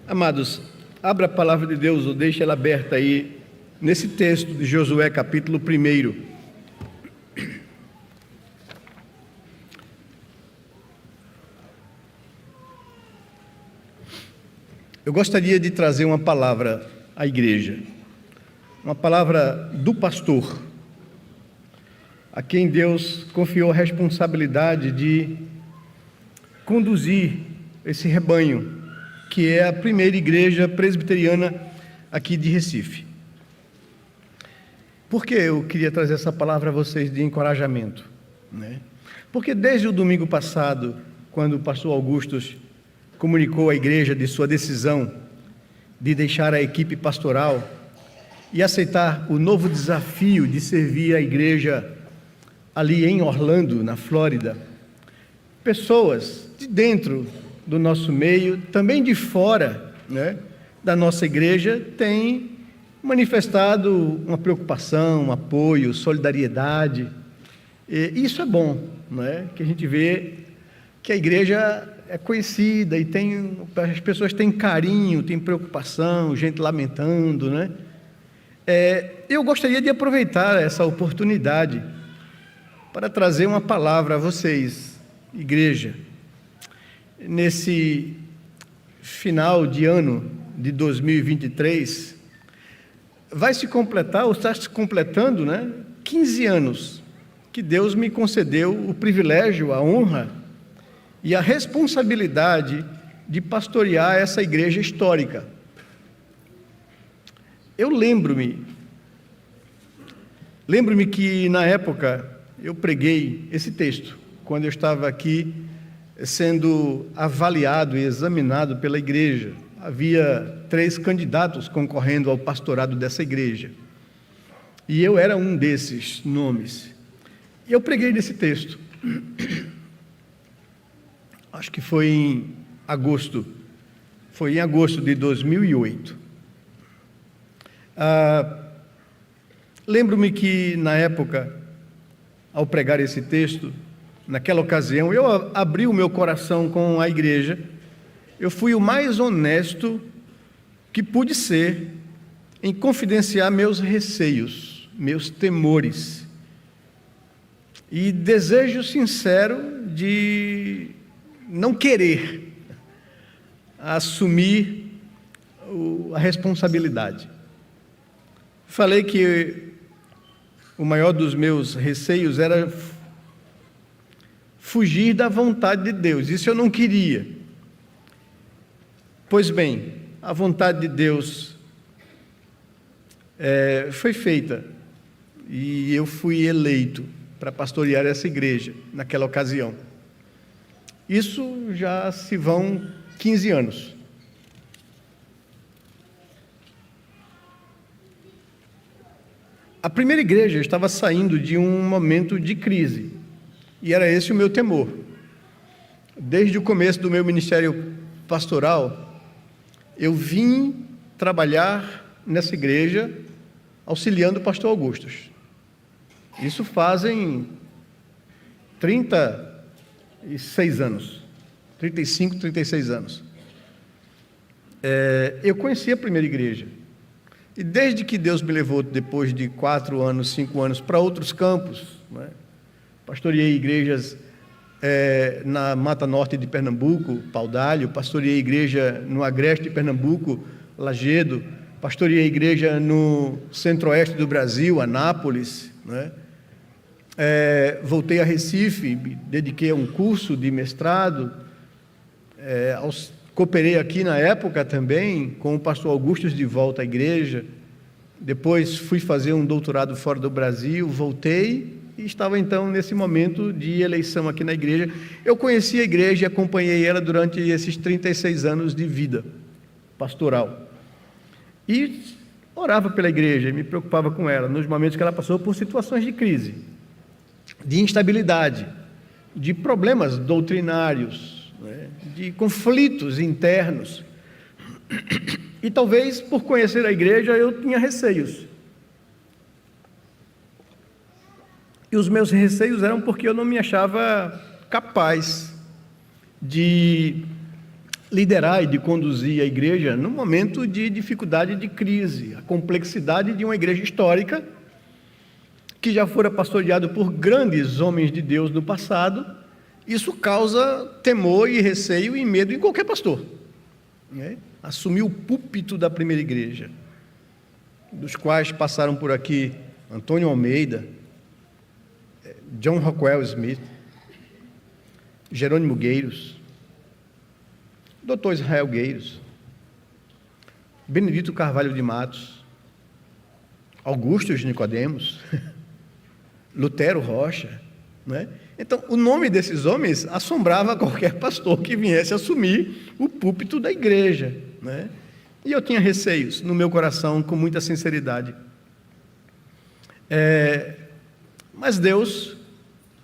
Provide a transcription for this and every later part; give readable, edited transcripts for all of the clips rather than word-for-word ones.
Amados, abra a palavra de Deus ou deixe ela aberta aí, nesse texto de Josué, capítulo 1. Eu gostaria de trazer uma palavra à igreja, uma palavra do pastor, a quem Deus confiou a responsabilidade de conduzir esse rebanho, que é a primeira igreja presbiteriana aqui de Recife. Por que eu queria trazer essa palavra a vocês de encorajamento? Porque desde o domingo passado, quando o pastor Augustus comunicou à igreja de sua decisão de deixar a equipe pastoral e aceitar o novo desafio de servir a igreja ali em Orlando, na Flórida, pessoas de dentro do nosso meio, também de fora, da nossa igreja, têm manifestado uma preocupação, um apoio, solidariedade. E isso é bom, que a gente vê que a igreja é conhecida e as pessoas têm carinho, têm preocupação, gente lamentando, Eu gostaria de aproveitar essa oportunidade para trazer uma palavra a vocês, igreja, nesse final de ano de 2023, vai se completar, ou está se completando, 15 anos que Deus me concedeu o privilégio, a honra e a responsabilidade de pastorear essa igreja histórica. Eu lembro-me que na época eu preguei esse texto, quando eu estava aqui sendo avaliado e examinado pela igreja. Havia 3 candidatos concorrendo ao pastorado dessa igreja, e eu era um desses nomes. E eu preguei nesse texto, acho que foi em agosto de 2008. Lembro-me que na época, ao pregar esse texto, naquela ocasião, eu abri o meu coração com a igreja. Eu fui o mais honesto que pude ser em confidenciar meus receios, meus temores e desejo sincero de não querer assumir a responsabilidade. Falei que o maior dos meus receios era fugir da vontade de Deus. Isso eu não queria. Pois bem, a vontade de Deus foi feita e eu fui eleito para pastorear essa igreja naquela ocasião. Isso já se vão 15 anos. A primeira igreja estava saindo de um momento de crise, e era esse o meu temor. Desde o começo do meu ministério pastoral, eu vim trabalhar nessa igreja auxiliando o pastor Augustus. Isso fazem 36 anos, 35, 36 anos. Eu conheci a primeira igreja. E desde que Deus me levou, depois de 4 anos, 5 anos, para outros campos, pastoreei igrejas na Mata Norte de Pernambuco, Paudalho, pastoreei igreja no Agreste de Pernambuco, Lagedo, pastoreei igreja no Centro-Oeste do Brasil, Anápolis, voltei a Recife, me dediquei a um curso de mestrado, cooperei aqui na época também com o pastor Augustus de volta à igreja. Depois fui fazer um doutorado fora do Brasil, voltei e estava então nesse momento de eleição aqui na igreja. Eu conheci a igreja e acompanhei ela durante esses 36 anos de vida pastoral. E orava pela igreja, me preocupava com ela, nos momentos que ela passou por situações de crise, de instabilidade, de problemas doutrinários, de conflitos internos. E talvez por conhecer a igreja eu tinha receios. E os meus receios eram porque eu não me achava capaz de liderar e de conduzir a igreja num momento de dificuldade, de crise, a complexidade de uma igreja histórica que já fora pastoreado por grandes homens de Deus no passado. Isso causa temor e receio e medo em qualquer pastor, né? Assumir o púlpito da primeira igreja, dos quais passaram por aqui Antônio Almeida, John Rockwell Smith, Jerônimo Gueiros, Dr. Israel Gueiros, Benedito Carvalho de Matos, Augustus Nicodemos, Lutero Rocha, né? Então, o nome desses homens assombrava qualquer pastor que viesse assumir o púlpito da igreja, né? E eu tinha receios no meu coração, com muita sinceridade. Mas Deus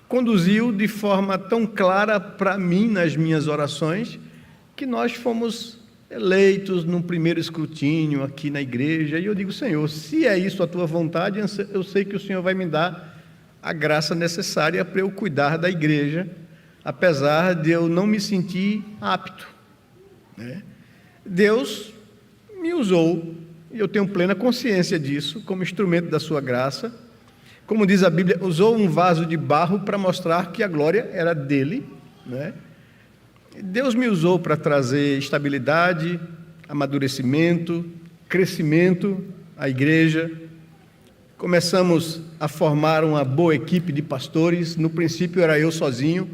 conduziu de forma tão clara para mim nas minhas orações, que nós fomos eleitos num primeiro escrutínio aqui na igreja, e eu digo: Senhor, se é isso a tua vontade, eu sei que o Senhor vai me dar a graça necessária para eu cuidar da igreja, apesar de eu não me sentir apto, né? Deus me usou, e eu tenho plena consciência disso, como instrumento da sua graça. Como diz a Bíblia, usou um vaso de barro para mostrar que a glória era dele, né? Deus me usou para trazer estabilidade, amadurecimento, crescimento à igreja. Começamos a formar uma boa equipe de pastores. No princípio era eu sozinho,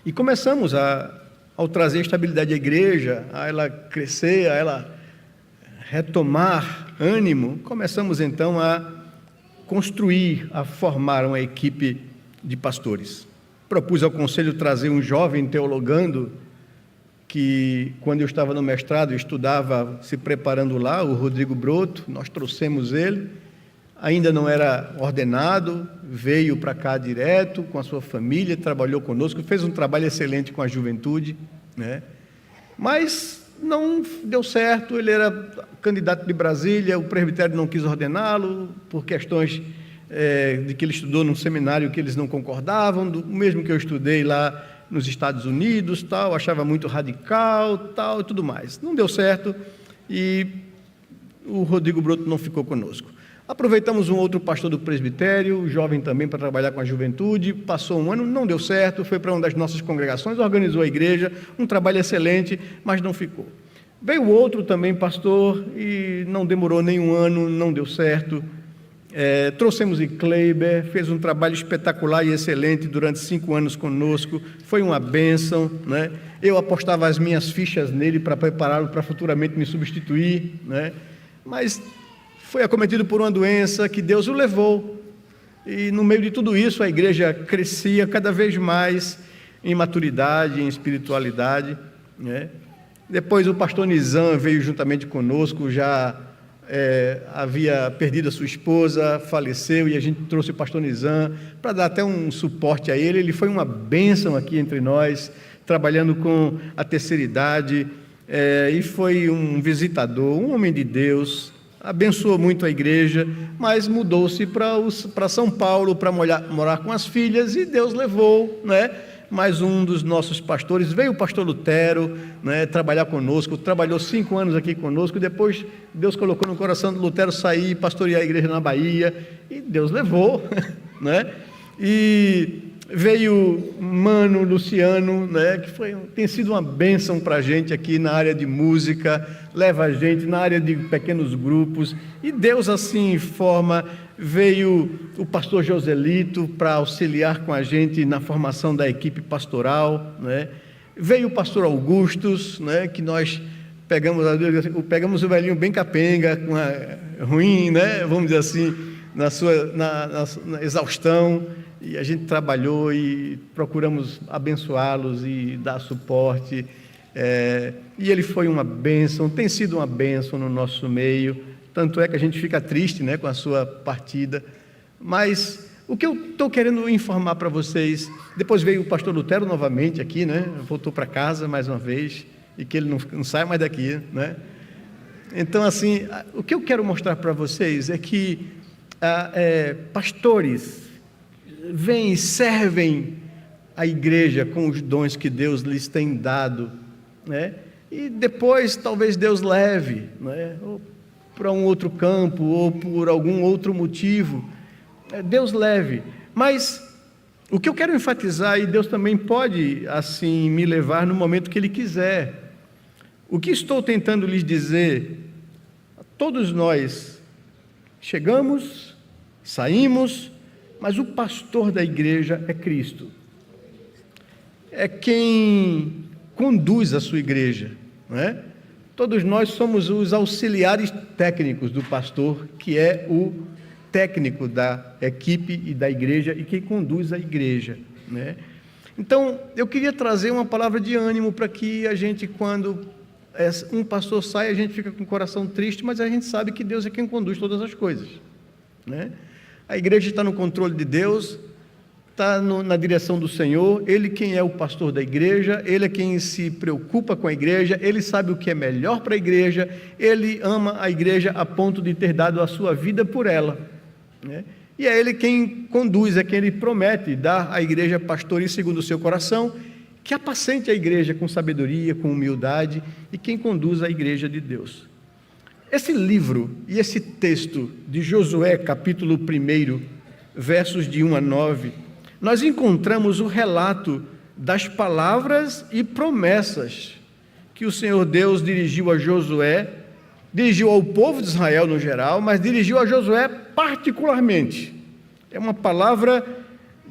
e começamos ao trazer estabilidade à igreja, a ela crescer, a ela retomar ânimo. Começamos então a construir, a formar uma equipe de pastores. Propus ao conselho trazer um jovem teologando, que quando eu estava no mestrado, estudava se preparando lá, o Rodrigo Broto. Nós trouxemos ele, ainda não era ordenado, veio para cá direto com a sua família, trabalhou conosco, fez um trabalho excelente com a juventude, né? Mas não deu certo. Ele era candidato de Brasília, o presbitério não quis ordená-lo, por questões de que ele estudou num seminário que eles não concordavam, do mesmo que eu estudei lá nos Estados Unidos, tal, achava muito radical, tal, e tudo mais. Não deu certo, e o Rodrigo Broto não ficou conosco. Aproveitamos um outro pastor do presbitério, jovem também, para trabalhar com a juventude. Passou um ano, não deu certo, foi para uma das nossas congregações, organizou a igreja, um trabalho excelente, mas não ficou. Veio outro também pastor, e não demorou nem um ano, não deu certo. Trouxemos Kleiber, fez um trabalho espetacular e excelente durante 5 anos conosco, foi uma bênção, né? Eu apostava as minhas fichas nele para prepará-lo para futuramente me substituir, né? Mas foi acometido por uma doença que Deus o levou, e no meio de tudo isso a igreja crescia cada vez mais em maturidade, em espiritualidade, né? Depois o pastor Nizam veio juntamente conosco, já havia perdido a sua esposa, faleceu, e a gente trouxe o pastor Nizam para dar até um suporte a ele. Ele foi uma bênção aqui entre nós, trabalhando com a terceira idade, e foi um visitador, um homem de Deus, abençoou muito a igreja, mas mudou-se para São Paulo para morar com as filhas, e Deus levou, né, mais um dos nossos pastores. Veio o pastor Lutero, né, trabalhar conosco, trabalhou 5 anos aqui conosco. Depois Deus colocou no coração do Lutero sair e pastorear a igreja na Bahia, e Deus levou, né? E veio Mano Luciano, né, que tem sido uma bênção para a gente aqui na área de música, leva a gente na área de pequenos grupos, e Deus assim forma. Veio o pastor Joselito para auxiliar com a gente na formação da equipe pastoral, né? Veio o pastor Augustus, né, que nós pegamos o velhinho bem capenga, ruim, né, vamos dizer assim, na exaustão, e a gente trabalhou e procuramos abençoá-los e dar suporte, e ele foi uma bênção, tem sido uma bênção no nosso meio. Tanto é que a gente fica triste, né, com a sua partida. Mas o que eu estou querendo informar para vocês, depois veio o pastor Lutero novamente aqui, né, voltou para casa mais uma vez, e que ele não sai mais daqui, né? Então, assim, o que eu quero mostrar para vocês é que pastores vêm e servem a igreja com os dons que Deus lhes tem dado, né? E depois talvez Deus leve, né? Ou para um outro campo, ou por algum outro motivo, Deus leve. Mas o que eu quero enfatizar, e Deus também pode assim me levar no momento que Ele quiser, o que estou tentando lhes dizer, todos nós chegamos, saímos, mas o pastor da igreja é Cristo. É quem conduz a sua igreja, não é? Todos nós somos os auxiliares técnicos do pastor, que é o técnico da equipe e da igreja e quem conduz a igreja, né? Então, eu queria trazer uma palavra de ânimo para que a gente, quando um pastor sai, a gente fica com o coração triste, mas a gente sabe que Deus é quem conduz todas as coisas, né? A igreja está no controle de Deus, está na direção do Senhor. Ele quem é o pastor da igreja, Ele é quem se preocupa com a igreja, Ele sabe o que é melhor para a igreja, Ele ama a igreja a ponto de ter dado a sua vida por ela, né? E é Ele quem conduz, é quem Ele promete dar à igreja pastores segundo o seu coração, que apacente a igreja com sabedoria, com humildade, e quem conduz a igreja de Deus. Esse livro e esse texto de Josué, capítulo 1, versos de 1 a 9, nós encontramos o relato das palavras e promessas que o Senhor Deus dirigiu a Josué, dirigiu ao povo de Israel no geral, mas dirigiu a Josué particularmente. É uma palavra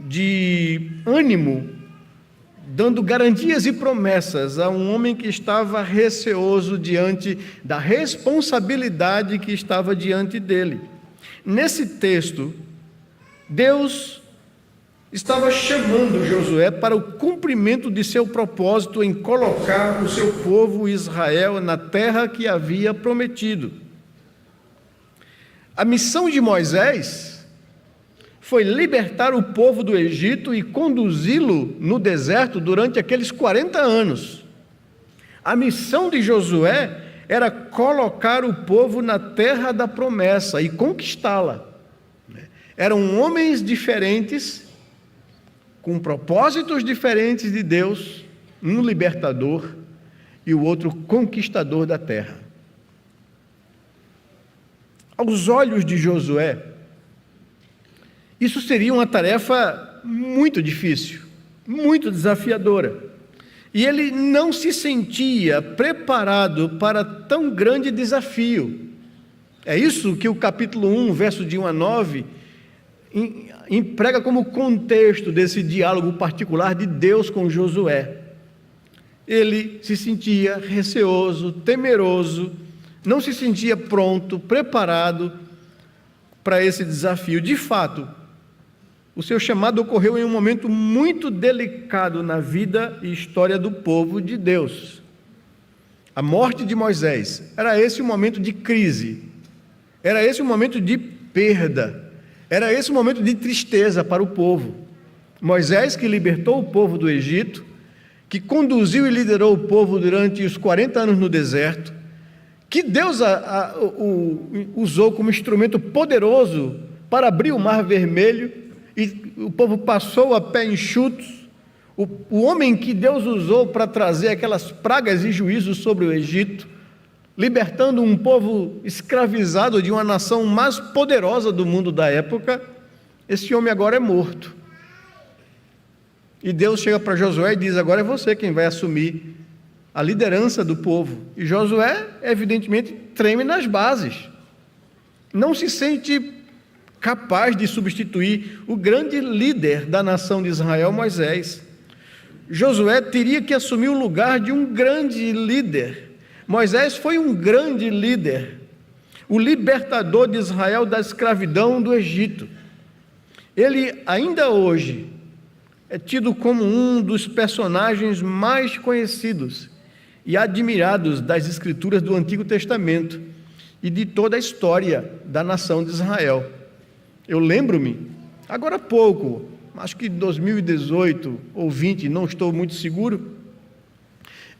de ânimo, dando garantias e promessas a um homem que estava receoso diante da responsabilidade que estava diante dele. Nesse texto, Deus estava chamando Josué para o cumprimento de seu propósito em colocar o seu povo Israel na terra que havia prometido. A missão de Moisés foi libertar o povo do Egito e conduzi-lo no deserto durante aqueles 40 anos. A missão de Josué era colocar o povo na terra da promessa e conquistá-la. Eram homens diferentes, com propósitos diferentes de Deus, um libertador e o outro conquistador da terra. Aos olhos de Josué, isso seria uma tarefa muito difícil, muito desafiadora. E ele não se sentia preparado para tão grande desafio. É isso que o capítulo 1, verso de 1 a 9, emprega como contexto desse diálogo particular de Deus com Josué. Ele se sentia receoso, temeroso, não se sentia pronto, preparado para esse desafio. De fato, o seu chamado ocorreu em um momento muito delicado na vida e história do povo de Deus. A morte de Moisés, era esse um momento de crise, era esse um momento de perda, era esse um momento de tristeza para o povo. Moisés, que libertou o povo do Egito, que conduziu e liderou o povo durante os 40 anos no deserto, que Deus usou como instrumento poderoso para abrir o Mar Vermelho, e o povo passou a pé enxutos. O homem que Deus usou para trazer aquelas pragas e juízos sobre o Egito, libertando um povo escravizado de uma nação mais poderosa do mundo da época, esse homem agora é morto. E Deus chega para Josué e diz: agora é você quem vai assumir a liderança do povo. E Josué, evidentemente, treme nas bases, não se sente capaz de substituir o grande líder da nação de Israel, Moisés. Josué teria que assumir o lugar de um grande líder. Moisés foi um grande líder, o libertador de Israel da escravidão do Egito. Ele ainda hoje é tido como um dos personagens mais conhecidos e admirados das escrituras do Antigo Testamento e de toda a história da nação de Israel. Eu lembro-me, agora há pouco, acho que 2018 ou 20, não estou muito seguro,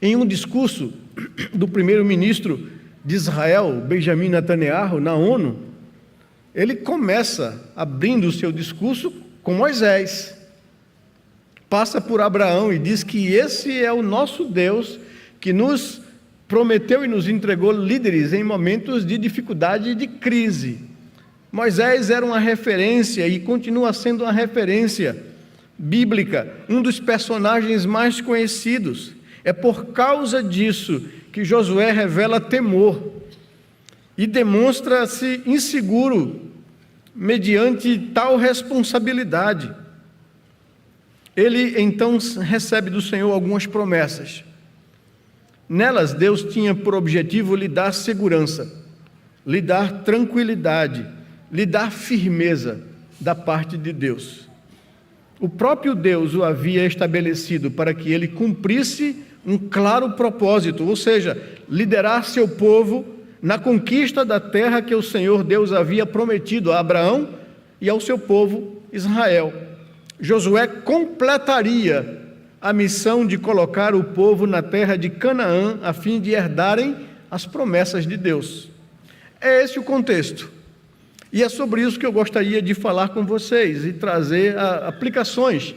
em um discurso do primeiro-ministro de Israel, Benjamin Netanyahu, na ONU, ele começa abrindo o seu discurso com Moisés, passa por Abraão e diz que esse é o nosso Deus que nos prometeu e nos entregou líderes em momentos de dificuldade e de crise. Moisés era uma referência e continua sendo uma referência bíblica, um dos personagens mais conhecidos. É por causa disso que Josué revela temor e demonstra-se inseguro mediante tal responsabilidade. Ele então recebe do Senhor algumas promessas. Nelas, Deus tinha por objetivo lhe dar segurança, lhe dar tranquilidade, lhe dar firmeza da parte de Deus. O próprio Deus o havia estabelecido para que ele cumprisse um claro propósito, ou seja, liderar seu povo na conquista da terra que o Senhor Deus havia prometido a Abraão e ao seu povo Israel. Josué completaria a missão de colocar o povo na terra de Canaã a fim de herdarem as promessas de Deus. É esse o contexto. E é sobre isso que eu gostaria de falar com vocês e trazer aplicações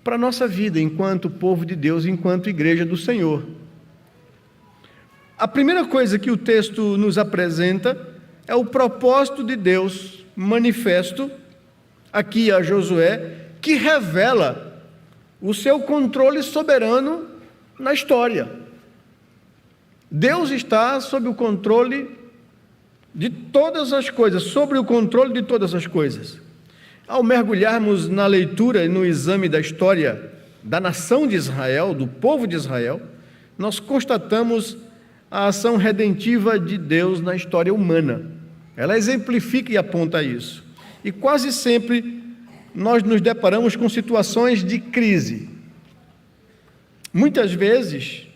para a nossa vida enquanto povo de Deus, enquanto igreja do Senhor. A primeira coisa que o texto nos apresenta é o propósito de Deus manifesto aqui a Josué, que revela o seu controle soberano na história. Deus está sob o controle de todas as coisas, sobre o controle de todas as coisas. Ao mergulharmos na leitura e no exame da história da nação de Israel, do povo de Israel, nós constatamos a ação redentiva de Deus na história humana. Ela exemplifica e aponta isso. E quase sempre nós nos deparamos com situações de crise. Muitas vezes,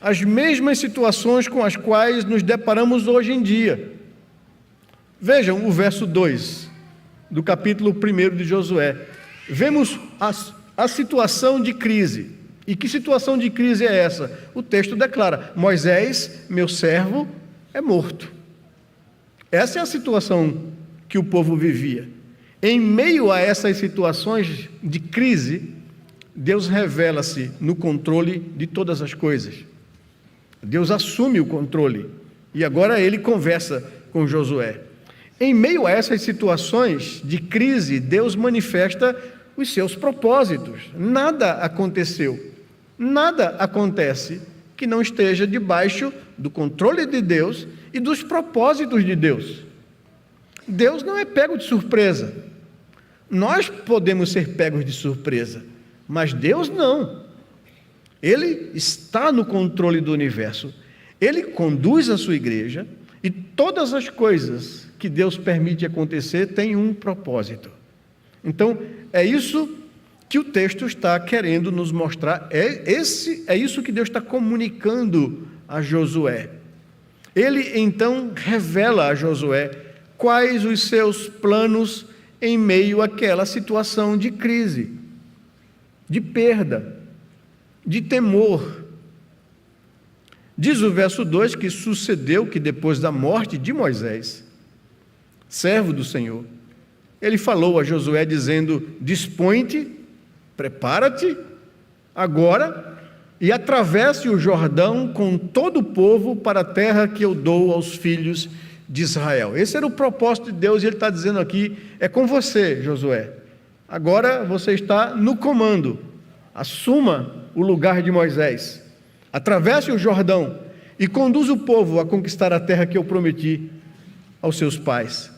as mesmas situações com as quais nos deparamos hoje em dia. Vejam o verso 2 do capítulo 1 de Josué. Vemos a situação de crise. E que situação de crise é essa? O texto declara: Moisés, meu servo, é morto. Essa é a situação que o povo vivia. Em meio a essas situações de crise, Deus revela-se no controle de todas as coisas. Deus assume o controle e agora ele conversa com Josué. Em meio a essas situações de crise, Deus manifesta os seus propósitos. Nada aconteceu, nada acontece que não esteja debaixo do controle de Deus e dos propósitos de Deus. Deus não é pego de surpresa. Nós podemos ser pegos de surpresa, mas Deus não. Ele está no controle do universo. Ele conduz a sua igreja e todas as coisas que Deus permite acontecer têm um propósito. Então, é isso que o texto está querendo nos mostrar. É isso que Deus está comunicando a Josué. Ele, então, revela a Josué quais os seus planos em meio àquela situação de crise, de perda, de temor. Diz o verso 2 que sucedeu que depois da morte de Moisés, servo do Senhor, ele falou a Josué dizendo: dispõe-te, prepara-te agora e atravesse o Jordão com todo o povo para a terra que eu dou aos filhos de Israel. Esse era o propósito de Deus e ele está dizendo aqui: é com você, Josué. Agora você está no comando. Assuma o lugar de Moisés. Atravesse o Jordão e conduza o povo a conquistar a terra que eu prometi aos seus pais.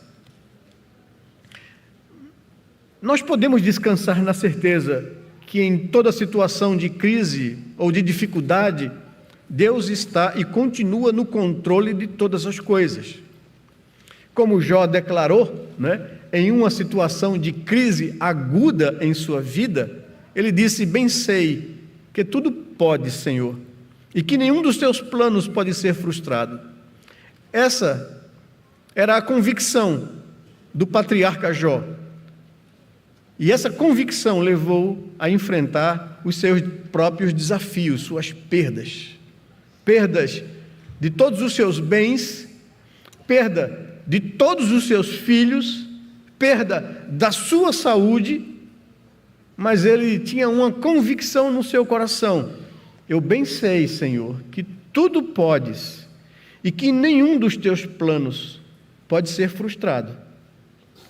Nós podemos descansar na certeza que em toda situação de crise ou de dificuldade, Deus está e continua no controle de todas as coisas. Como Jó declarou, em uma situação de crise aguda em sua vida, ele disse: bem sei que tudo pode, Senhor, e que nenhum dos teus planos pode ser frustrado. Essa era a convicção do patriarca Jó. E essa convicção levou a enfrentar os seus próprios desafios, suas perdas. Perdas de todos os seus bens, perda de todos os seus filhos, perda da sua saúde, mas ele tinha uma convicção no seu coração: eu bem sei, Senhor, que tudo podes e que nenhum dos teus planos pode ser frustrado.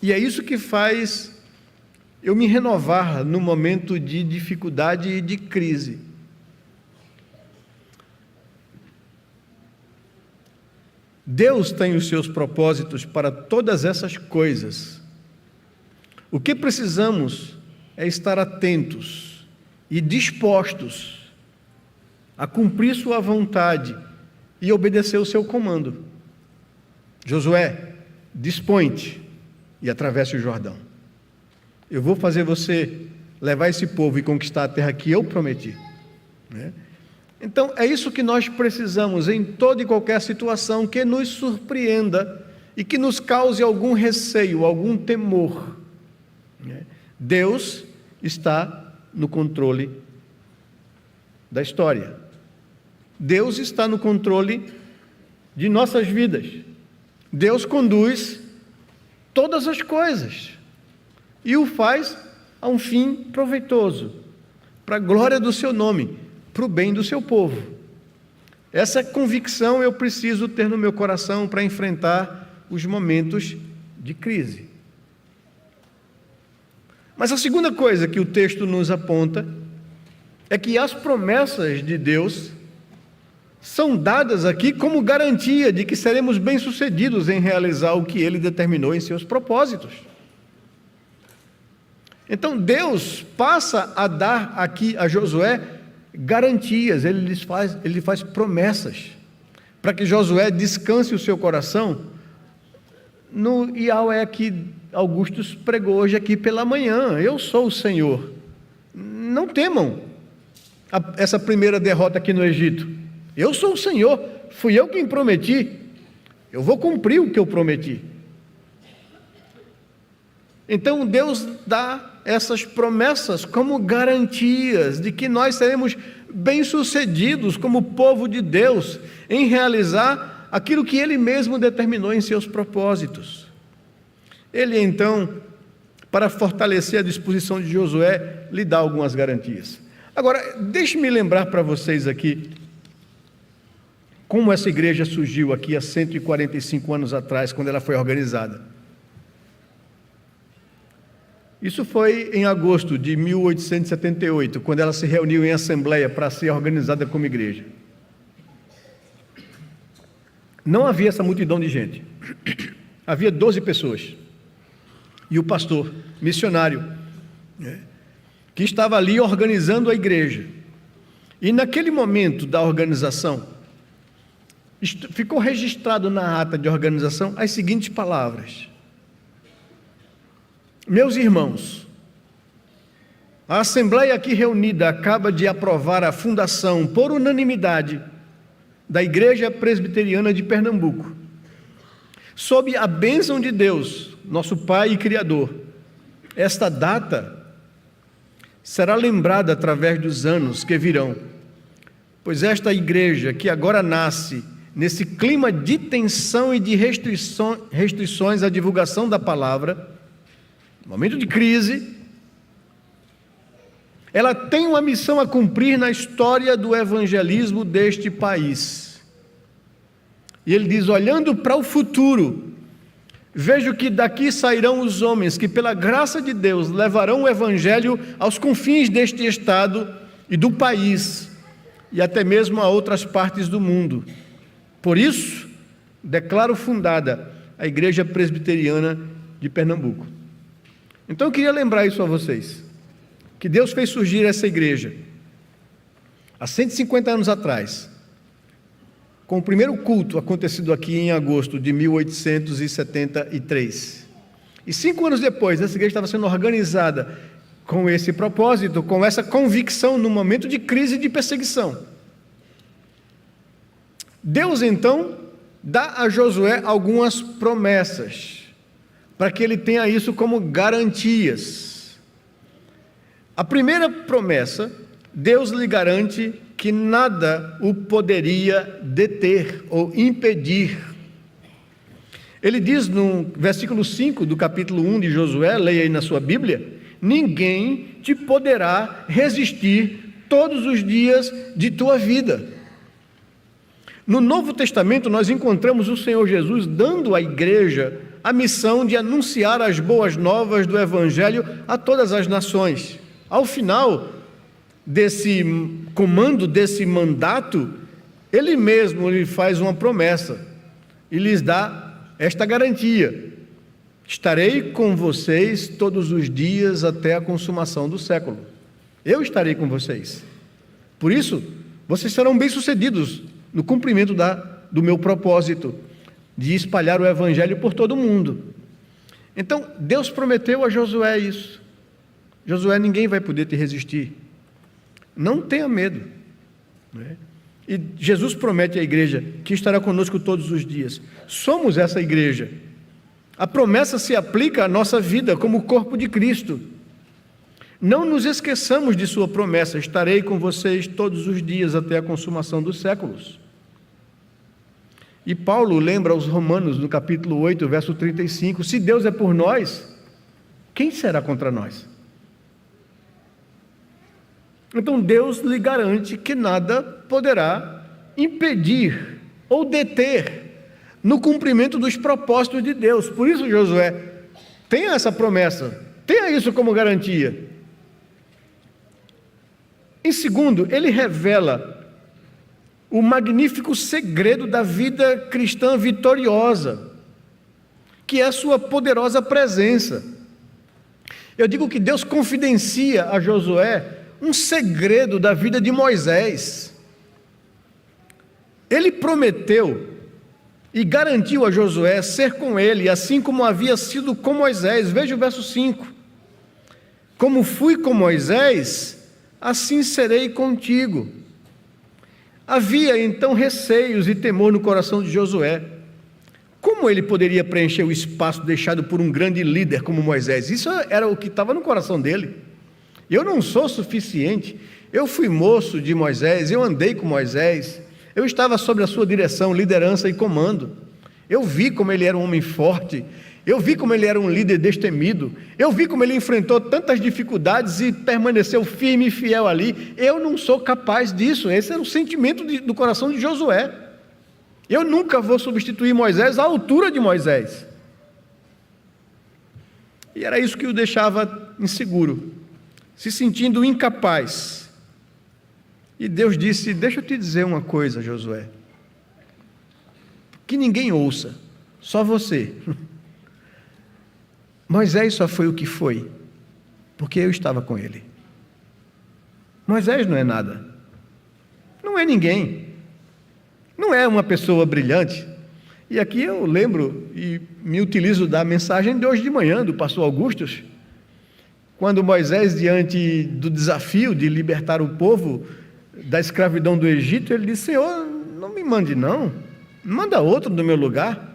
E é isso que faz eu me renovar no momento de dificuldade e de crise. Deus tem os seus propósitos para todas essas coisas. O que precisamos é estar atentos e dispostos a cumprir sua vontade e obedecer o seu comando. Josué, dispõe-te e atravesse o Jordão. Eu vou fazer você levar esse povo e conquistar a terra que eu prometi, né? Então, é isso que nós precisamos em toda e qualquer situação que nos surpreenda e que nos cause algum receio, algum temor, né? Deus está no controle da história. Deus está no controle de nossas vidas. Deus conduz todas as coisas e o faz a um fim proveitoso, para a glória do seu nome, para o bem do seu povo. Essa convicção eu preciso ter no meu coração para enfrentar os momentos de crise. Mas a segunda coisa que o texto nos aponta é que as promessas de Deus são dadas aqui como garantia de que seremos bem-sucedidos em realizar o que Ele determinou em seus propósitos. Então Deus passa a dar aqui a Josué garantias, ele lhe faz promessas, para que Josué descanse o seu coração no Yahweh que Augustus pregou hoje aqui pela manhã: eu sou o Senhor. Não temam essa primeira derrota aqui no Egito. Eu sou o Senhor, fui eu quem prometi, eu vou cumprir o que eu prometi. Então Deus dá essas promessas como garantias de que nós seremos bem-sucedidos como povo de Deus em realizar aquilo que Ele mesmo determinou em seus propósitos. Ele então, para fortalecer a disposição de Josué, lhe dá algumas garantias. Agora, deixe-me lembrar para vocês aqui como essa igreja surgiu aqui há 145 anos atrás, quando ela foi organizada. Isso foi em agosto de 1878, quando ela se reuniu em assembleia para ser organizada como igreja. Não havia essa multidão de gente. Havia 12 pessoas. E o pastor, missionário, que estava ali organizando a igreja. E naquele momento da organização, ficou registrado na ata de organização as seguintes palavras: meus irmãos, a Assembleia aqui reunida acaba de aprovar a fundação por unanimidade da Igreja Presbiteriana de Pernambuco, sob a bênção de Deus, nosso Pai e Criador. Esta data será lembrada através dos anos que virão, pois esta igreja que agora nasce nesse clima de tensão e de restrições à divulgação da palavra, momento de crise, ela tem uma missão a cumprir na história do evangelismo deste país. E ele diz: olhando para o futuro, vejo que daqui sairão os homens que, pela graça de Deus, levarão o evangelho aos confins deste estado e do país, e até mesmo a outras partes do mundo. Por isso, declaro fundada a Igreja Presbiteriana de Pernambuco. Então eu queria lembrar isso a vocês, que Deus fez surgir essa igreja há 150 anos atrás, com o primeiro culto acontecido aqui em agosto de 1873. E 5 anos depois, essa igreja estava sendo organizada com esse propósito, com essa convicção no momento de crise e de perseguição. Deus então dá a Josué algumas promessas, para que ele tenha isso como garantias. A primeira promessa, Deus lhe garante que nada o poderia deter ou impedir. Ele diz no versículo 5 do capítulo 1 de Josué, leia aí na sua Bíblia, ninguém te poderá resistir todos os dias de tua vida. No Novo Testamento, nós encontramos o Senhor Jesus dando à igreja a missão de anunciar as boas novas do Evangelho a todas as nações. Ao final desse comando, desse mandato, ele mesmo lhe faz uma promessa e lhes dá esta garantia: estarei com vocês todos os dias até a consumação do século. Eu estarei com vocês. Por isso, vocês serão bem-sucedidos no cumprimento do meu propósito de espalhar o Evangelho por todo o mundo. Então, Deus prometeu a Josué isso. Josué, ninguém vai poder te resistir. Não tenha medo. E Jesus promete à igreja que estará conosco todos os dias. Somos essa igreja. A promessa se aplica à nossa vida como corpo de Cristo. Não nos esqueçamos de sua promessa: estarei com vocês todos os dias até a consumação dos séculos. E Paulo lembra aos Romanos, no capítulo 8, verso 35, se Deus é por nós, quem será contra nós? Então Deus lhe garante que nada poderá impedir ou deter no cumprimento dos propósitos de Deus. Por isso, Josué, tenha essa promessa, tenha isso como garantia. Em segundo, ele revela o magnífico segredo da vida cristã vitoriosa, que é a sua poderosa presença. Eu digo que Deus confidencia a Josué um segredo da vida de Moisés. Ele prometeu e garantiu a Josué ser com ele, assim como havia sido com Moisés. Veja o verso 5: como fui com Moisés, assim serei contigo. Havia então receios e temor no coração de Josué. Como ele poderia preencher o espaço deixado por um grande líder como Moisés? Isso era o que estava no coração dele. Eu não sou suficiente. Eu fui moço de Moisés, eu andei com Moisés, eu estava sob a sua direção, liderança e comando. Eu vi como ele era um homem forte, eu vi como ele era um líder destemido, eu vi como ele enfrentou tantas dificuldades e permaneceu firme e fiel ali. Eu não sou capaz disso. Esse era o sentimento do coração de Josué. Eu nunca vou substituir Moisés à altura de Moisés. E era isso que o deixava inseguro, se sentindo incapaz. E Deus disse: deixa eu te dizer uma coisa, Josué, que ninguém ouça, só você. Moisés só foi o que foi porque eu estava com ele. Moisés não é nada, não é ninguém, não é uma pessoa brilhante. E aqui eu lembro e me utilizo da mensagem de hoje de manhã do pastor Augustus, quando Moisés, diante do desafio de libertar o povo da escravidão do Egito, ele disse: Senhor, não me mande não, manda outro no meu lugar.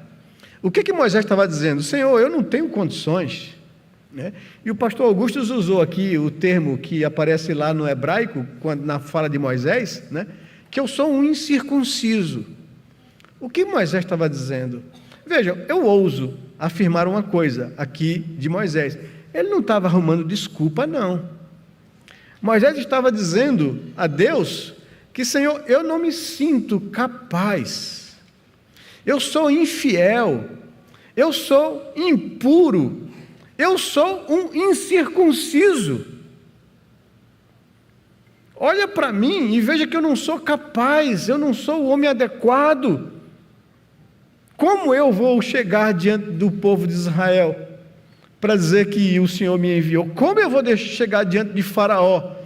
O que Moisés estava dizendo? Senhor, eu não tenho condições, né? E o pastor Augustus usou aqui o termo que aparece lá no hebraico, na fala de Moisés, né? Que eu sou um incircunciso. O que Moisés estava dizendo? Veja, eu ouso afirmar uma coisa aqui de Moisés: ele não estava arrumando desculpa, não. Moisés estava dizendo a Deus que: Senhor, eu não me sinto capaz, eu sou infiel, eu sou impuro, eu sou um incircunciso. Olha para mim e veja que eu não sou capaz, eu não sou o homem adequado. Como eu vou chegar diante do povo de Israel para dizer que o Senhor me enviou? Como eu vou chegar diante de Faraó,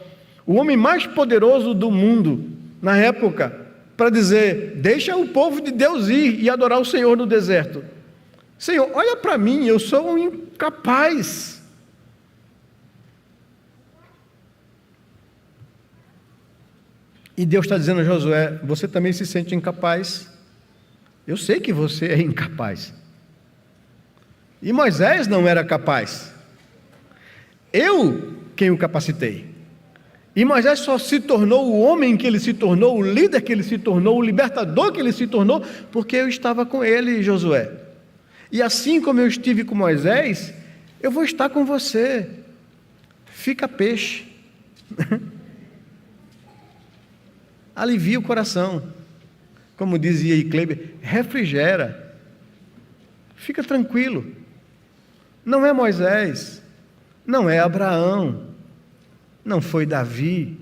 o homem mais poderoso do mundo na época, para dizer: deixa o povo de Deus ir e adorar o Senhor no deserto? Senhor, olha para mim, eu sou um incapaz. E Deus está dizendo a Josué: você também se sente incapaz? Eu sei que você é incapaz. E Moisés não era capaz. Eu quem o capacitei. E Moisés só se tornou o homem que ele se tornou, o líder que ele se tornou, o libertador que ele se tornou, porque eu estava com ele, Josué. E assim como eu estive com Moisés, eu vou estar com você. fica peixe. Alivia o coração. Como dizia Kleber, refrigera. Fica tranquilo. Não é Moisés, não é Abraão, não foi Davi,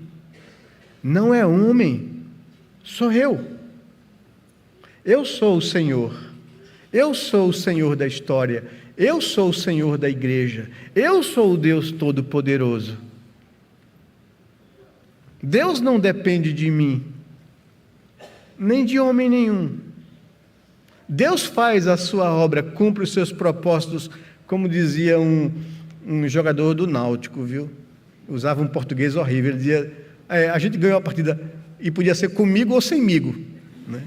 não é homem, sou eu. Eu sou o Senhor. Eu sou o Senhor da história. Eu sou o Senhor da igreja. Eu sou o Deus Todo-Poderoso. Deus não depende de mim, nem de homem nenhum. Deus faz a sua obra, cumpre os seus propósitos, como dizia um jogador do Náutico, viu? Usava um português horrível. Ele dizia, a gente ganhou a partida e podia ser comigo ou semigo, né?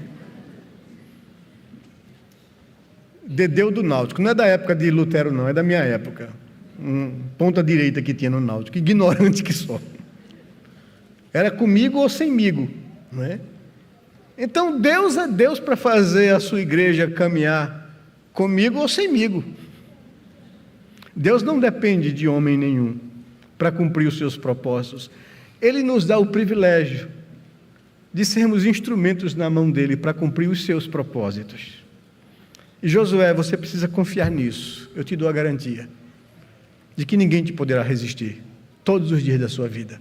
Dedéu do Náutico, não é da época de Lutero não, é da minha época. Ponta direita que tinha no Náutico, ignorante que só. Era comigo ou semigo, não é? Então Deus é Deus para fazer a sua igreja caminhar comigo ou semigo. Deus não depende de homem nenhum para cumprir os seus propósitos. Ele nos dá o privilégio de sermos instrumentos na mão dele para cumprir os seus propósitos. E Josué, você precisa confiar nisso. Eu te dou a garantia de que ninguém te poderá resistir todos os dias da sua vida.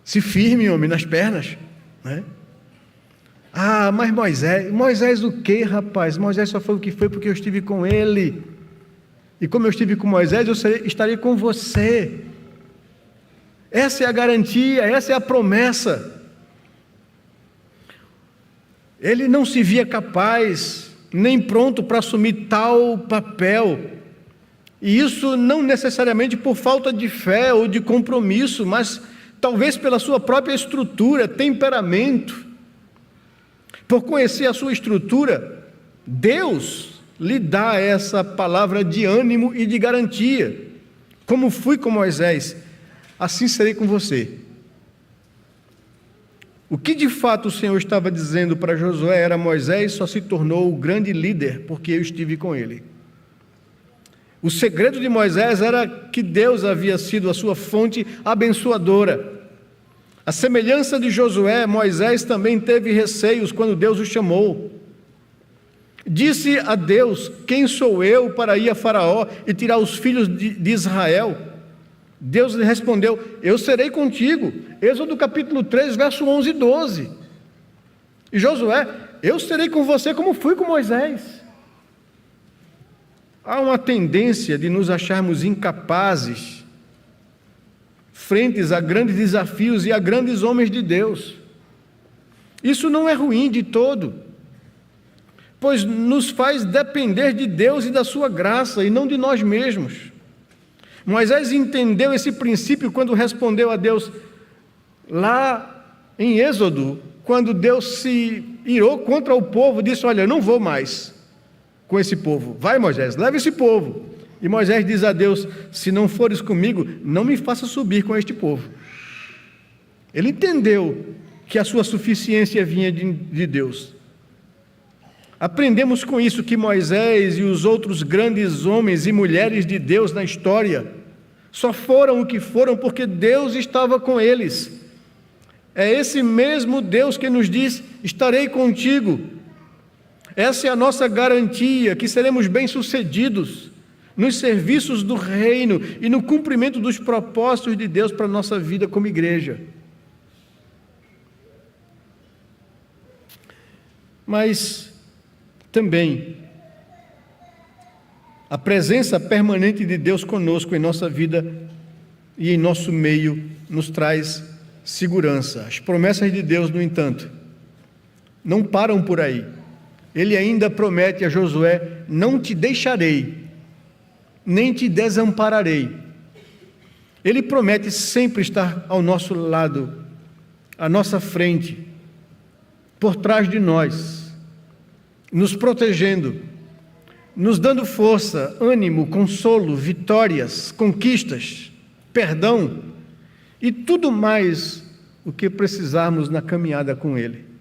Se firme, homem, nas pernas, né? Ah, mas Moisés o quê, rapaz? Moisés só foi o que foi porque eu estive com ele. E como eu estive com Moisés, eu estarei com você. Essa é a garantia, essa é a promessa. Ele não se via capaz, nem pronto para assumir tal papel. E isso não necessariamente por falta de fé ou de compromisso, mas talvez pela sua própria estrutura, temperamento. Por conhecer a sua estrutura, Deus lhe dá essa palavra de ânimo e de garantia. Como fui com Moisés, assim serei com você. O que de fato o Senhor estava dizendo para Josué era: Moisés só se tornou o grande líder porque eu estive com ele. O segredo de Moisés era que Deus havia sido a sua fonte abençoadora. A semelhança de Josué, Moisés também teve receios quando Deus o chamou. Disse a Deus: quem sou eu para ir a Faraó e tirar os filhos de Israel? Deus lhe respondeu: eu serei contigo. Êxodo capítulo 3, verso 11 e 12. E Josué: eu serei com você como fui com Moisés. Há uma tendência de nos acharmos incapazes frentes a grandes desafios e a grandes homens de Deus. Isso não é ruim de todo, pois nos faz depender de Deus e da sua graça e não de nós mesmos. Moisés entendeu esse princípio quando respondeu a Deus lá em Êxodo, quando Deus se irou contra o povo, disse: olha, eu não vou mais com esse povo, vai Moisés, leva esse povo. E Moisés diz a Deus: se não fores comigo, não me faça subir com este povo. Ele entendeu que a sua suficiência vinha de Deus. Aprendemos com isso que Moisés e os outros grandes homens e mulheres de Deus na história só foram o que foram porque Deus estava com eles. É esse mesmo Deus que nos diz: estarei contigo. Essa é a nossa garantia que seremos bem-sucedidos nos serviços do reino e no cumprimento dos propósitos de Deus para a nossa vida como igreja. Mas também a presença permanente de Deus conosco em nossa vida e em nosso meio nos traz segurança. As promessas de Deus, no entanto, não param por aí. Ele ainda promete a Josué: não te deixarei, nem te desampararei. Ele promete sempre estar ao nosso lado, à nossa frente, por trás de nós, nos protegendo, nos dando força, ânimo, consolo, vitórias, conquistas, perdão e tudo mais o que precisarmos na caminhada com Ele.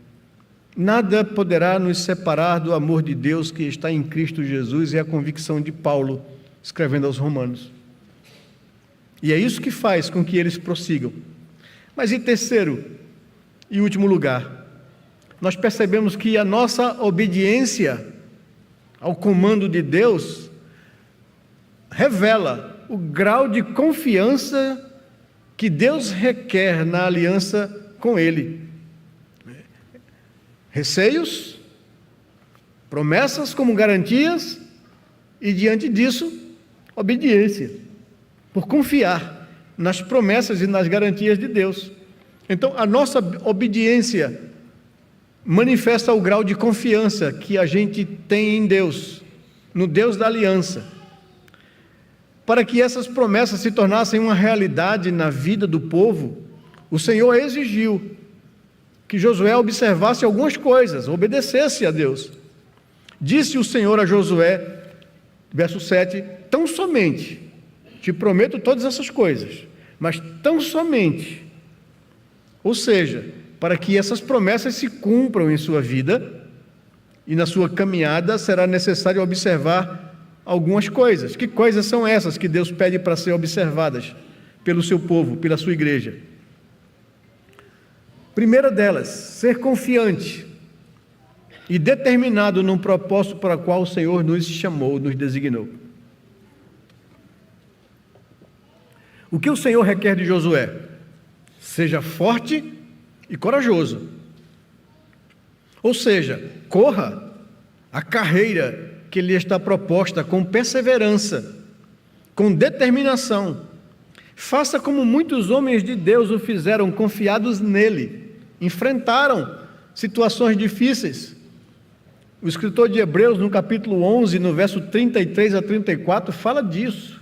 Nada poderá nos separar do amor de Deus que está em Cristo Jesus, é a convicção de Paulo, escrevendo aos Romanos. E é isso que faz com que eles prossigam. Mas em terceiro e último lugar, nós percebemos que a nossa obediência ao comando de Deus revela o grau de confiança que Deus requer na aliança com Ele. Receios, promessas como garantias e, diante disso, obediência, por confiar nas promessas e nas garantias de Deus. Então, a nossa obediência manifesta o grau de confiança que a gente tem em Deus, no Deus da aliança. Para que essas promessas se tornassem uma realidade na vida do povo, o Senhor exigiu que Josué observasse algumas coisas, obedecesse a Deus. Disse o Senhor a Josué, verso 7, tão somente, te prometo todas essas coisas, mas tão somente, ou seja, para que essas promessas se cumpram em sua vida e na sua caminhada, será necessário observar algumas coisas. Que coisas são essas que Deus pede para ser observadas pelo seu povo, pela sua igreja? Primeira delas, ser confiante e determinado num propósito para o qual o Senhor nos chamou, nos designou. O que o Senhor requer de Josué? Seja forte e corajoso. Ou seja, corra a carreira que lhe está proposta com perseverança, com determinação. Faça como muitos homens de Deus o fizeram, confiados nele. Enfrentaram situações difíceis. O escritor de Hebreus, no capítulo 11, no verso 33 a 34, fala disso,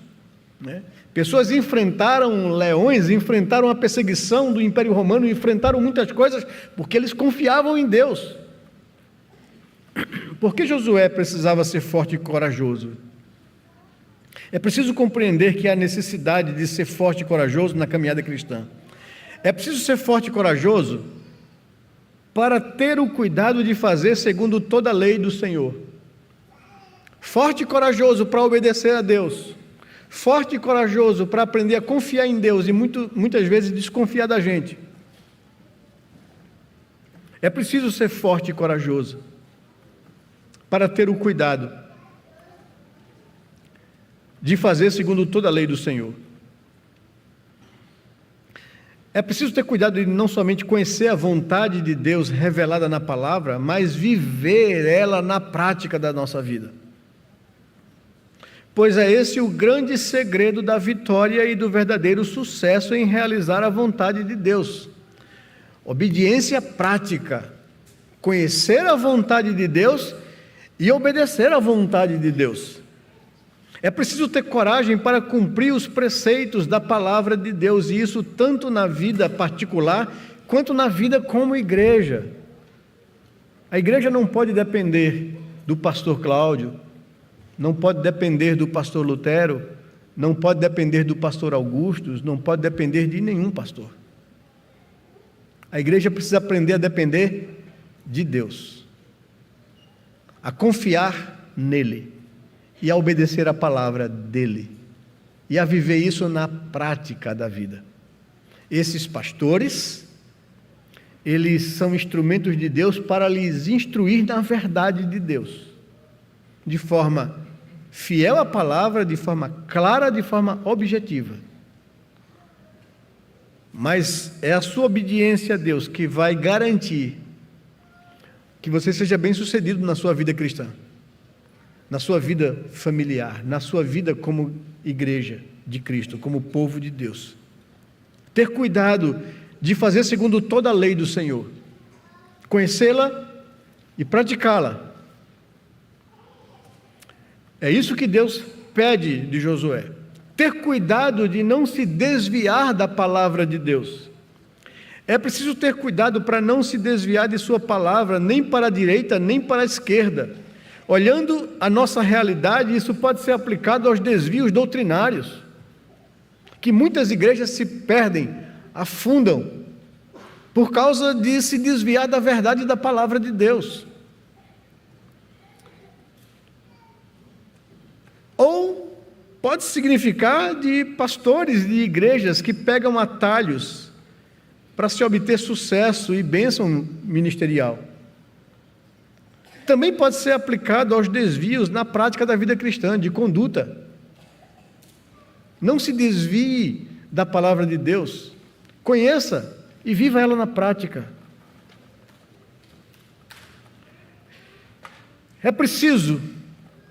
né? Pessoas enfrentaram leões, enfrentaram a perseguição do Império Romano, enfrentaram muitas coisas, porque eles confiavam em Deus. Por que Josué precisava ser forte e corajoso? É preciso compreender que há necessidade de ser forte e corajoso na caminhada cristã. É preciso ser forte e corajoso para ter o cuidado de fazer segundo toda a lei do Senhor. Forte e corajoso para obedecer a Deus. Forte e corajoso para aprender a confiar em Deus e muitas vezes desconfiar da gente. É preciso ser forte e corajoso para ter o cuidado de fazer segundo toda a lei do Senhor. É preciso ter cuidado de não somente conhecer a vontade de Deus revelada na palavra, mas viver ela na prática da nossa vida. Pois é esse o grande segredo da vitória e do verdadeiro sucesso em realizar a vontade de Deus. Obediência prática, conhecer a vontade de Deus e obedecer à vontade de Deus. É preciso ter coragem para cumprir os preceitos da palavra de Deus, e isso tanto na vida particular, quanto na vida como igreja. A igreja não pode depender do pastor Cláudio, não pode depender do pastor Lutero, não pode depender do pastor Augusto, não pode depender de nenhum pastor. A igreja precisa aprender a depender de Deus, a confiar nele e a obedecer a palavra dele e a viver isso na prática da vida. Esses pastores, eles são instrumentos de Deus para lhes instruir na verdade de Deus, de forma fiel à palavra, de forma clara, de forma objetiva. Mas é a sua obediência a Deus que vai garantir que você seja bem-sucedido na sua vida cristã, na sua vida familiar, na sua vida como igreja de Cristo, como povo de Deus. Ter cuidado de fazer segundo toda a lei do Senhor, conhecê-la e praticá-la. É isso que Deus pede de Josué. Ter cuidado de não se desviar da palavra de Deus. É preciso ter cuidado para não se desviar de sua palavra, nem para a direita, nem para a esquerda. Olhando a nossa realidade, isso pode ser aplicado aos desvios doutrinários, que muitas igrejas se perdem, afundam, por causa de se desviar da verdade da palavra de Deus. Ou pode significar de pastores de igrejas que pegam atalhos para se obter sucesso e bênção ministerial. Também pode ser aplicado aos desvios na prática da vida cristã, de conduta. Não se desvie da palavra de Deus. Conheça e viva ela na prática. É preciso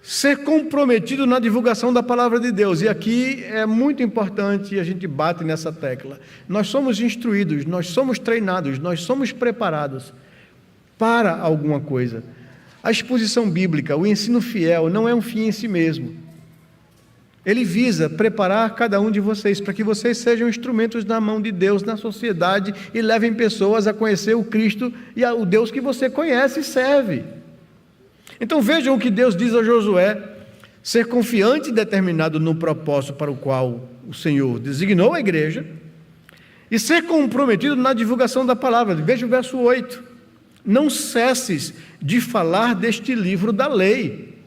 ser comprometido na divulgação da palavra de Deus. E aqui é muito importante, e a gente bate nessa tecla. Nós somos instruídos, nós somos treinados, nós somos preparados para alguma coisa. A exposição bíblica, o ensino fiel, não é um fim em si mesmo. Ele visa preparar cada um de vocês para que vocês sejam instrumentos na mão de Deus na sociedade e levem pessoas a conhecer o Cristo e o Deus que você conhece e serve. Então vejam o que Deus diz a Josué: ser confiante e determinado no propósito para o qual o Senhor designou a igreja e ser comprometido na divulgação da palavra. Veja o verso 8: não cesses de falar deste livro da lei.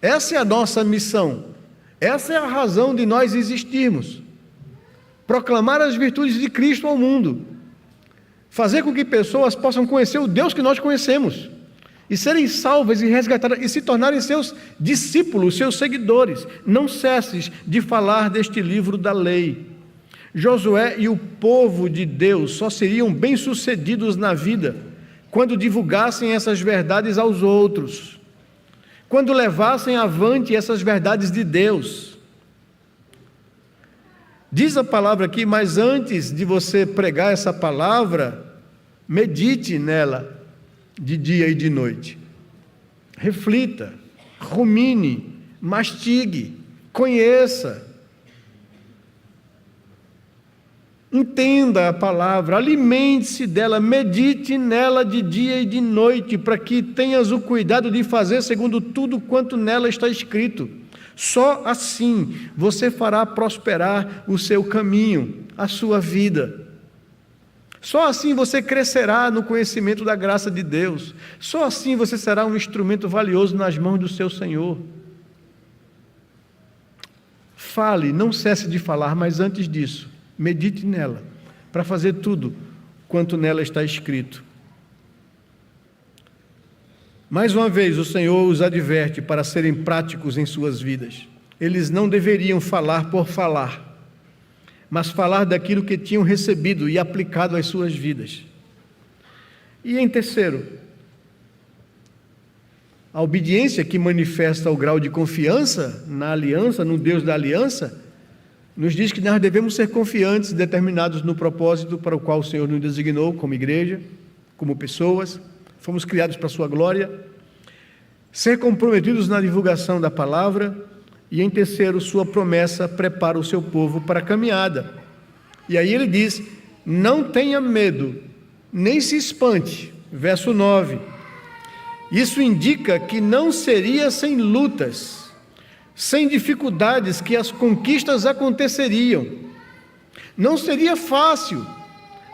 Essa é a nossa missão, essa é a razão de nós existirmos: proclamar as virtudes de Cristo ao mundo, fazer com que pessoas possam conhecer o Deus que nós conhecemos e serem salvas e resgatadas e se tornarem seus discípulos, seus seguidores. Não cesses de falar deste livro da lei. Josué e o povo de Deus só seriam bem-sucedidos na vida quando divulgassem essas verdades aos outros, quando levassem avante essas verdades de Deus. Diz a palavra aqui: mas antes de você pregar essa palavra, medite nela de dia e de noite. Reflita, rumine, mastigue, conheça. Entenda a palavra, alimente-se dela, medite nela de dia e de noite, para que tenhas o cuidado de fazer segundo tudo quanto nela está escrito. Só assim você fará prosperar o seu caminho, a sua vida. Só assim você crescerá no conhecimento da graça de Deus. Só assim você será um instrumento valioso nas mãos do seu Senhor. Fale, não cesse de falar, mas antes disso, medite nela, para fazer tudo quanto nela está escrito. Mais uma vez, o Senhor os adverte para serem práticos em suas vidas. Eles não deveriam falar por falar, mas falar daquilo que tinham recebido e aplicado às suas vidas. E em terceiro, a obediência que manifesta o grau de confiança na aliança, no Deus da aliança, nos diz que nós devemos ser confiantes, determinados no propósito para o qual o Senhor nos designou como igreja, como pessoas, fomos criados para a sua glória, ser comprometidos na divulgação da palavra, e em terceiro, sua promessa prepara o seu povo para a caminhada. E aí ele diz: não tenha medo, nem se espante. Verso 9. Isso indica que não seria sem lutas, sem dificuldades que as conquistas aconteceriam. Não seria fácil,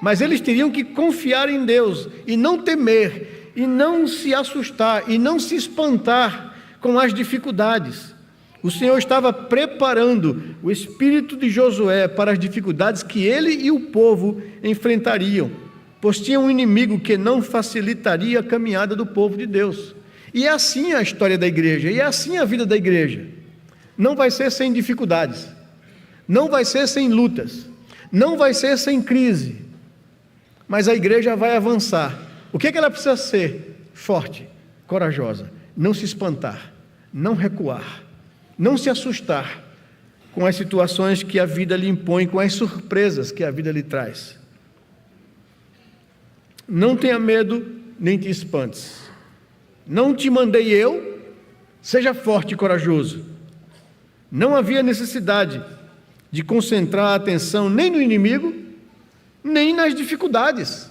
mas eles teriam que confiar em Deus e não temer, e não se assustar, e não se espantar com as dificuldades. O Senhor estava preparando o espírito de Josué para as dificuldades que ele e o povo enfrentariam, pois tinha um inimigo que não facilitaria a caminhada do povo de Deus. E é assim a história da igreja, e é assim a vida da igreja. Não vai ser sem dificuldades, não vai ser sem lutas, não vai ser sem crise, mas a igreja vai avançar. O que ela precisa ser? Forte, corajosa, não se espantar, não recuar, não se assustar com as situações que a vida lhe impõe, com as surpresas que a vida lhe traz. Não tenha medo, nem te espantes. Não te mandei eu, seja forte e corajoso. Não havia necessidade de concentrar a atenção nem no inimigo, nem nas dificuldades.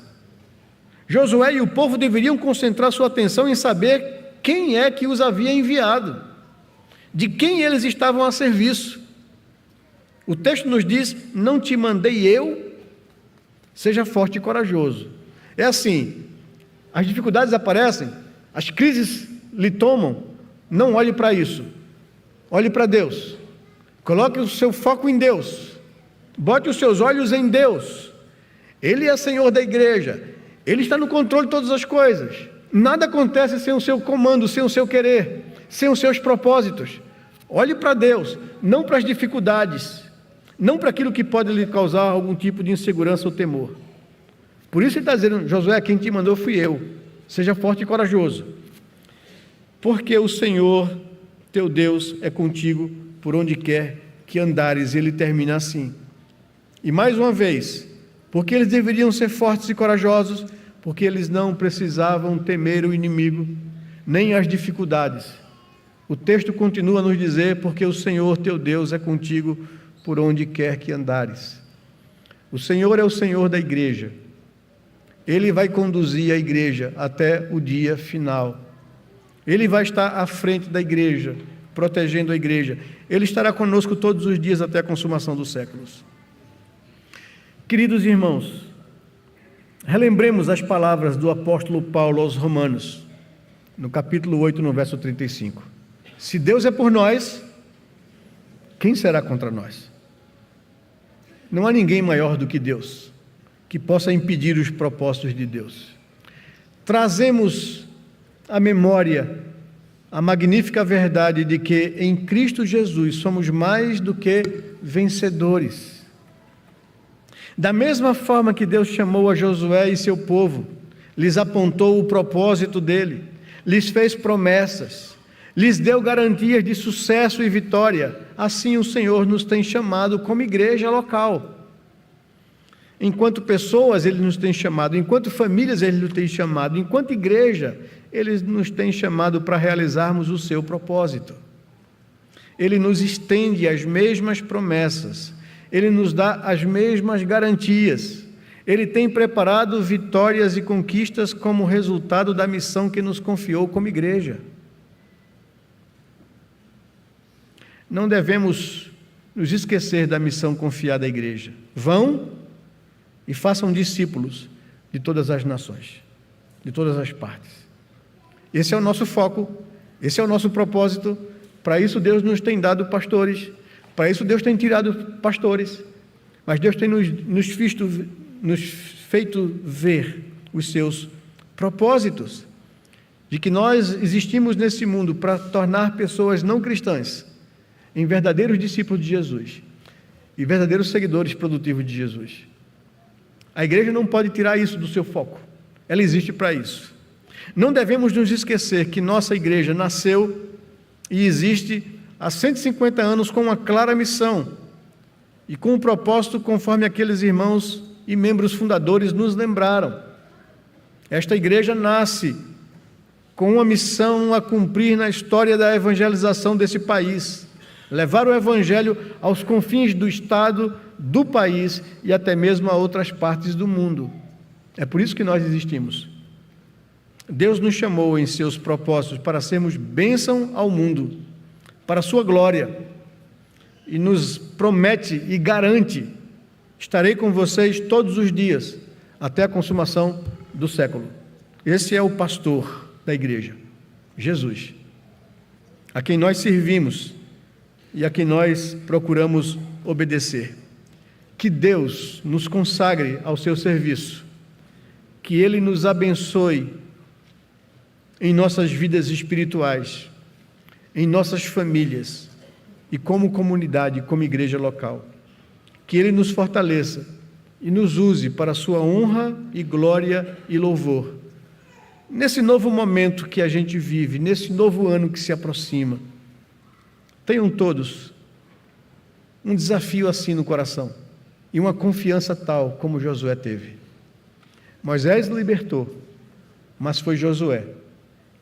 Josué e o povo deveriam concentrar sua atenção em saber quem é que os havia enviado, de quem eles estavam a serviço. O texto nos diz: não te mandei eu, seja forte e corajoso. É assim, as dificuldades aparecem, as crises lhe tomam, não olhe para isso. Olhe para Deus. Coloque o seu foco em Deus. Bote os seus olhos em Deus. Ele é Senhor da igreja. Ele está no controle de todas as coisas. Nada acontece sem o seu comando, sem o seu querer, sem os seus propósitos. Olhe para Deus, não para as dificuldades, não para aquilo que pode lhe causar algum tipo de insegurança ou temor. Por isso ele está dizendo: Josué, quem te mandou fui eu. Seja forte e corajoso, porque o Senhor teu Deus é contigo por onde quer que andares. Ele termina assim. E mais uma vez, porque eles deveriam ser fortes e corajosos, porque eles não precisavam temer o inimigo, nem as dificuldades. O texto continua a nos dizer: porque o Senhor teu Deus é contigo por onde quer que andares. O Senhor é o Senhor da igreja. Ele vai conduzir a igreja até o dia final. Ele vai estar à frente da igreja, protegendo a igreja. Ele estará conosco todos os dias até a consumação dos séculos. Queridos irmãos, relembremos as palavras do apóstolo Paulo aos Romanos, no capítulo 8, no verso 35. Se Deus é por nós, quem será contra nós? Não há ninguém maior do que Deus, que possa impedir os propósitos de Deus. Trazemos à memória a magnífica verdade de que em Cristo Jesus somos mais do que vencedores. Da mesma forma que Deus chamou a Josué e seu povo, lhes apontou o propósito dele, lhes fez promessas, lhes deu garantias de sucesso e vitória, assim o Senhor nos tem chamado como igreja local. Enquanto pessoas Ele nos tem chamado, enquanto famílias Ele nos tem chamado, enquanto igreja Ele nos tem chamado para realizarmos o seu propósito. Ele nos estende as mesmas promessas, Ele nos dá as mesmas garantias, Ele tem preparado vitórias e conquistas como resultado da missão que nos confiou como igreja. Não devemos nos esquecer da missão confiada à igreja. Vão e façam discípulos de todas as nações, de todas as partes. Esse é o nosso foco, esse é o nosso propósito. Para isso Deus nos tem dado pastores, para isso Deus tem tirado pastores, mas Deus tem nos feito ver os seus propósitos, de que nós existimos nesse mundo para tornar pessoas não cristãs em verdadeiros discípulos de Jesus e verdadeiros seguidores produtivos de Jesus. A igreja não pode tirar isso do seu foco, ela existe para isso. Não devemos nos esquecer que nossa igreja nasceu e existe há 150 anos com uma clara missão e com um propósito conforme aqueles irmãos e membros fundadores nos lembraram. Esta igreja nasce com uma missão a cumprir na história da evangelização desse país, levar o evangelho aos confins do estado, do país e até mesmo a outras partes do mundo. É por isso que nós existimos. Deus nos chamou em seus propósitos para sermos bênção ao mundo, para a sua glória, e nos promete e garante: estarei com vocês todos os dias, até a consumação do século. Esse é o pastor da igreja, Jesus, a quem nós servimos e a quem nós procuramos obedecer. Que Deus nos consagre ao seu serviço, que Ele nos abençoe em nossas vidas espirituais, em nossas famílias e como comunidade, como igreja local. Que Ele nos fortaleça e nos use para a sua honra e glória e louvor. Nesse novo momento que a gente vive, nesse novo ano que se aproxima, tenham todos um desafio assim no coração e uma confiança tal como Josué teve. Moisés libertou, mas foi Josué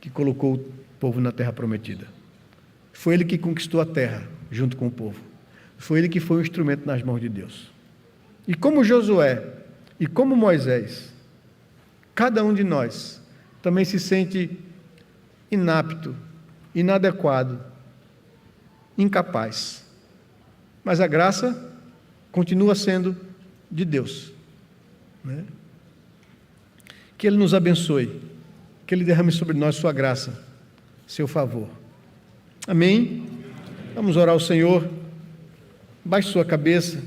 que colocou o povo na terra prometida. Foi ele que conquistou a terra junto com o povo. Foi ele que foi o instrumento nas mãos de Deus. E como Josué e como Moisés, cada um de nós também se sente inapto, inadequado, incapaz. Mas a graça continua sendo de Deus, né? Que Ele nos abençoe, que Ele derrame sobre nós sua graça, seu favor. Amém? Vamos orar ao Senhor. Baixe sua cabeça.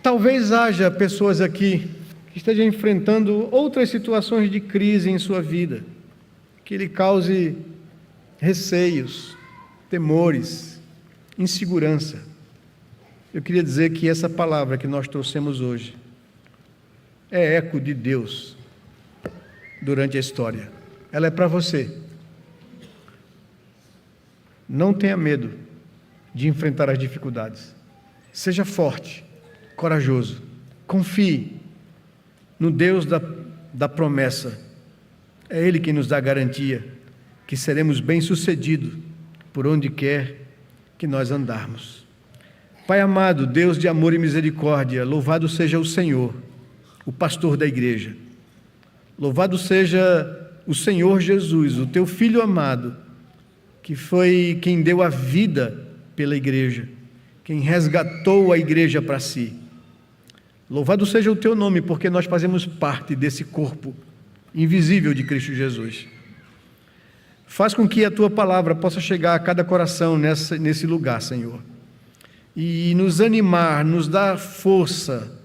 Talvez haja pessoas aqui que estejam enfrentando outras situações de crise em sua vida, que lhe cause receios, temores, insegurança. Eu queria dizer que essa palavra que nós trouxemos hoje é eco de Deus durante a história. Ela é para você. Não tenha medo de enfrentar as dificuldades. Seja forte, corajoso. Confie no Deus da promessa. É Ele quem nos dá a garantia que seremos bem-sucedidos por onde quer que nós andarmos. Pai amado, Deus de amor e misericórdia, louvado seja o Senhor, o pastor da igreja. Louvado seja o Senhor Jesus, o teu Filho amado, que foi quem deu a vida pela igreja, quem resgatou a igreja para si. Louvado seja o teu nome, porque nós fazemos parte desse corpo invisível de Cristo Jesus. Faz com que a tua palavra possa chegar a cada coração nesse lugar, Senhor, e nos animar, nos dar força,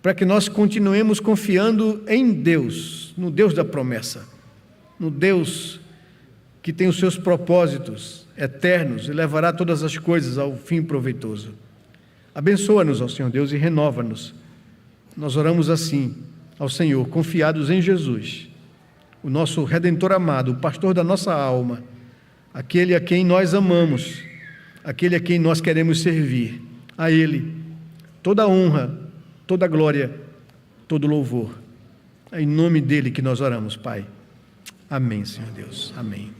para que nós continuemos confiando em Deus, no Deus da promessa, no Deus que tem os seus propósitos eternos e levará todas as coisas ao fim proveitoso. Abençoa-nos, ó Senhor Deus, e renova-nos. Nós oramos assim ao Senhor, confiados em Jesus, o nosso Redentor amado, o pastor da nossa alma, aquele a quem nós amamos, aquele a quem nós queremos servir. A Ele toda a honra, toda a glória, todo o louvor. É em nome dEle que nós oramos, Pai. Amém, Senhor Deus. Amém.